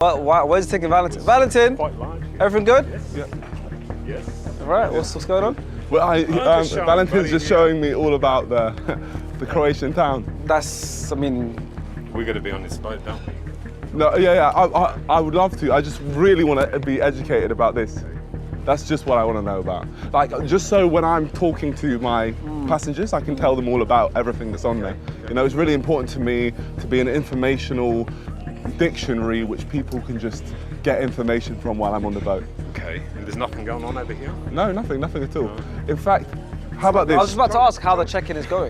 Where's he taking Valentin? Valentin! Quite large. Everything good? Yes. Yeah. Yes. All right, what's going on? Well, Valentin's just buddy, showing me all about the Croatian town. That's, I mean... We're going to be on this boat, don't we? No, yeah, I would love to. I just really want to be educated about this. That's just what I want to know about. Like, just so when I'm talking to my passengers, I can tell them all about everything that's on there. You know, it's really important to me to be an informational dictionary which people can just get information from while I'm on the boat. Okay, and there's nothing going on over here? No, nothing at all. In fact, how about this? I was just about to ask how the check-in is going.